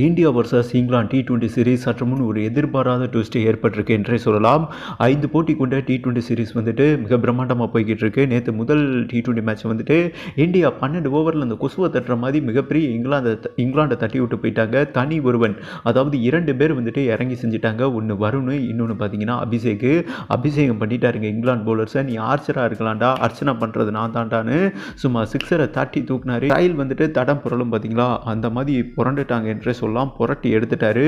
India versus England T20 series சற்று முன் ஒரு எதிர்பாராத ட்விஸ்ட் ஏற்பட்டிருக்கு என்றே சொல்லலாம். 5 போட்டி கொண்ட T20 சீரிஸ் வந்துட்டு மிக பிரம்மாண்டமாக போய்கிட்டு இருக்கு. நேற்று முதல் T20 மேட்ச் வந்துட்டு இந்தியா 12 ஓவரில் அந்த கொசுவை தட்டுற மாதிரி மிகப்பெரிய இங்கிலாண்டை தட்டி விட்டு போயிட்டாங்க. தனி ஒருவன், அதாவது 2 பேர் வந்துட்டு இறங்கி செஞ்சுட்டாங்க. ஒன்று வருண், இன்னொன்று பார்த்தீங்கன்னா அபிஷேகம் பண்ணிட்டாருங்க இங்கிலாந்து பவுலர்ஸை. நீ ஆர்ச்சராக இருக்கலாம்டா, அர்ச்சனா பண்ணுறது நான் தாண்டான்னு சும்மா சிக்ஸரை தட்டி தூக்குனாரு. ஸ்டைல் வந்துட்டு தடம் புரளும் பார்த்தீங்களா, அந்த மாதிரி புரண்டுட்டாங்க என்றே சொல்லலாம். புரட்டி எடுத்துட்டாரு.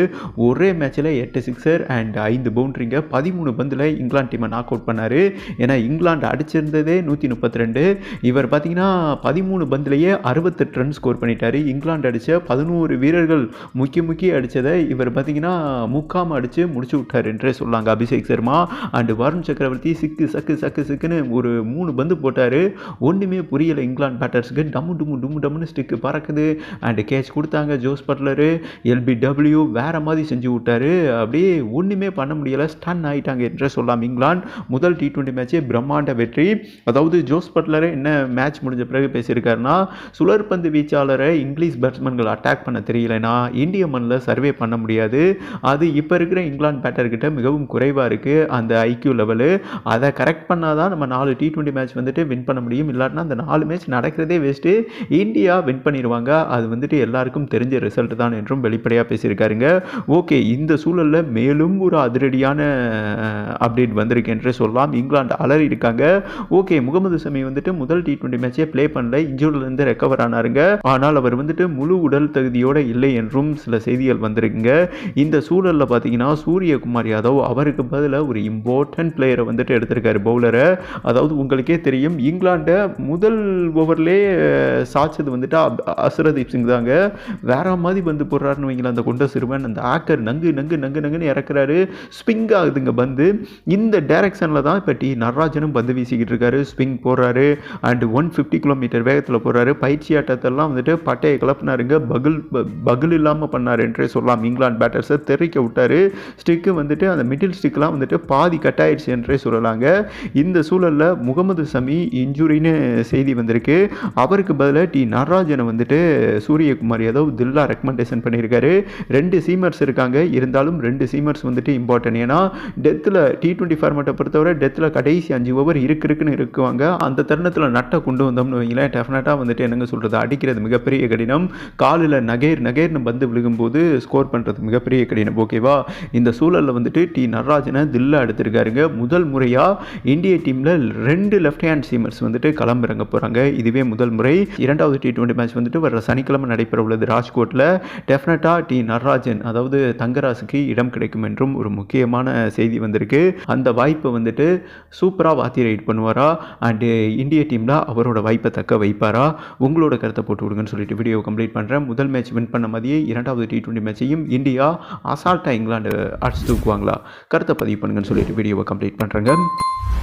ஒரே மேட்ச்சில் 8 சிக்ஸர் அண்ட் 5 பவுண்டரிங்க. 13 பந்தில் இங்கிலாந்து டீமை நாக் அவுட் பண்ணார். ஏன்னா இங்கிலாந்து அடிச்சிருந்ததே 132. இவர் பார்த்தீங்கன்னா 13 பந்திலேயே 68 ரன் ஸ்கோர் பண்ணிட்டார். இங்கிலாந்து அடித்த 11 வீரர்கள் முக்கிய அடித்ததை இவர் பார்த்தீங்கன்னா முக்காமல் அடித்து முடிச்சு விட்டார் என்றே சொல்லாங்க. அபிஷேக் சர்மா அண்ட் வருண் சக்கரவர்த்தி சிக்குன்னு ஒரு 3 பந்து போட்டார். ஒன்றுமே புரியலை இங்கிலாந்து பேட்டர்ஸுக்கு. டம்முன்னு ஸ்டிக்கு பறக்குது அண்ட் கேட்ச் கொடுத்தாங்க. ஜோஸ் பட்லரு, LBW வேற மாதிரி செஞ்சு விட்டாரு. அப்படியே ஒன்றுமே பண்ண முடியலை, ஸ்டன் ஆகிட்டாங்க என்றே சொல்லலாம். இங்கிலாந்து முதல் T20 மேட்சே பிரம்மாண்ட வெற்றி. அதாவது ஜோஸ் பட்லரை என்ன மேட்ச் முடிஞ்ச பிறகு பேசியிருக்காருன்னா, சுழற்பந்து வீச்சாளரை இங்கிலீஷ் பேட்ஸ்மேன்கள் அட்டாக் பண்ண தெரியலைன்னா இந்திய மண்ணில் சர்வே பண்ண முடியாது. அது இப்போ இருக்கிற இங்கிலாந்து பேட்டர்கிட்ட மிகவும் குறைவாக இருக்குது அந்த ஐக்யூ லெவலு. அதை கரெக்ட் பண்ணால் தான் நம்ம 4 T20 மேட்ச் வந்துட்டு வின் பண்ண முடியும். இல்லாட்டினா அந்த 4 மேட்ச் நடக்கிறதே வேஸ்ட்டு. இந்தியா வின் பண்ணிடுவாங்க. அது வந்துட்டு எல்லாருக்கும் தெரிஞ்ச ரிசல்ட் தான் என்றும் வெளிப்படையாக பேசியிருக்காருங்க. ஓகே, இந்த சூழலில் மேலும் ஒரு அதிரடியான அப்டேட் வந்திருக்கு என்றே சொல்லலாம். இங்கிலாந்து அலறி இருக்காங்க. ஓகே, முகமது ஷமி வந்துட்டு முதல் T20 மேட்சே ப்ளே பண்ணல, இன்ஜூரிலிருந்து ரெக்கவர் ஆனாருங்க. ஆனால் அவர் வந்துட்டு முழு உடல் தகுதியோடு இல்லை என்றும் சில செய்திகள் வந்திருக்குங்க. இந்த சூழலில் பார்த்தீங்கன்னா சூரியகுமார் யாதவ் அவருக்கு பதிலாக ஒரு இம்பார்ட்டன்ட் பிளேயரை வந்துட்டு எடுத்திருக்காரு, பவுலரை. அதாவது உங்களுக்கே தெரியும், இங்கிலாண்டை முதல் ஓவர்லேயே சாய்ச்சது வந்துட்டு அசரதீப் சிங் தாங்க. வேற மாதிரி வந்து போடுறாருன்னு வைங்களா அந்த கொண்ட சிறுவன். அந்த ஆக்கர் நங்குன்னு இறக்குறாரு. ஸ்விங் ஆகுதுங்க பந்து. இந்த டைரக்ஷனில் தான் இப்போ நடராஜனும் பந்து வீசிக்கிட்டு இருக்காரு. ஸ்விங் போடுறாரு அண்ட் 150 கிலோமீட்டர் வேகத்தில் போடுறாரு. பயிற்சி ஆட்டத்தெல்லாம் வந்துட்டு பட்டையை கிளப்பினாருங்க. பகுல் இல்லாமல் பண்ணார் என்றே சொல்லலாம். இங்கிலாந்து பேட்டர்ஸை தெரிவிக்க விட்டாரு. ஸ்டிக்கு வந்துட்டு அந்த மிடில் ஸ்டிக்லாம் வந்துட்டு பாதி கட் ஆயிடுச்சு என்றே சொல்லலாங்க. இந்த சூழலில் முகமது ஷமி இன்ஜுரின்னு செய்தி வந்திருக்கு. அவருக்கு பதிலாக நடராஜனை வந்துட்டு சூரியகுமார் யாதவ் தில்லா ரெக்கமெண்டேஷன் பண்ணியிருக்காரு. 2 சீமர்ஸ் இருக்காங்க, இருந்தாலும் 2 சீமர்ஸ் வந்துட்டு இம்பார்ட்டன்ட். ஏன்னா டெத்தில் T20 ஃபார்மேட்டை பொறுத்தவரை டெத்தில் கடைசி 5 ஓவர் இருக்குன்னு இருக்குவாங்க. அந்த தருணத்தில் நட்டை கொண்டு வந்தோம்னு வைங்களேன், டெஃபினட்டாக வந்துட்டு என்னங்க சொல்கிறது, அடிக்கிறது மிகப்பெரிய கடினம். காலில் நகர்னு பந்து விழுகும்போது ஸ்கோர் பண்ணுறது மிகப்பெரிய கடினம். ஓகேவா, இந்த சூழலில் வந்துட்டு நடராஜனை தில்லா எடுத்திருக்காருங்க. முதல் முறையாக இந்திய டீமில் 2 லெஃப்ட் ஹேண்ட் சீமர்ஸ் வந்துட்டு களமிறங்க போகிறாங்க. இதுவே முதல் முறை. 2வது T20 மேட்ச் வந்துட்டு வர சனிக்கிழமை நடைபெற உள்ளது ராஜ்கோட்டில். டெஃபினட்டாக நடராஜன், அதாவது தங்கராசுக்கு இடம் கிடைக்கும் என்றும் ஒரு முக்கியமான செய்தி வந்திருக்கு. அந்த வாய்ப்பை வந்துட்டு சூப்பராக வாத்தி ரைட் பண்ணுவாரா அண்டு இந்திய டீமில் அவரோட வாய்ப்பை தக்க வைப்பாரா? உங்களோட கருத்தை போட்டு விடுங்கன்னு சொல்லிட்டு வீடியோ கம்ப்ளீட் பண்ணுறேன். முதல் மேட்ச் வின் பண்ண மாதிரியே 2வது T20 மேட்சையும் இந்தியா அசால்ட்டாக இங்கிலாந்து அடிச்சு தூக்குவாங்களா? கருத்தை பதிவு பண்ணுங்கன்னு சொல்லிட்டு வீடியோவை கம்ப்ளீட் பண்ணுறேங்க.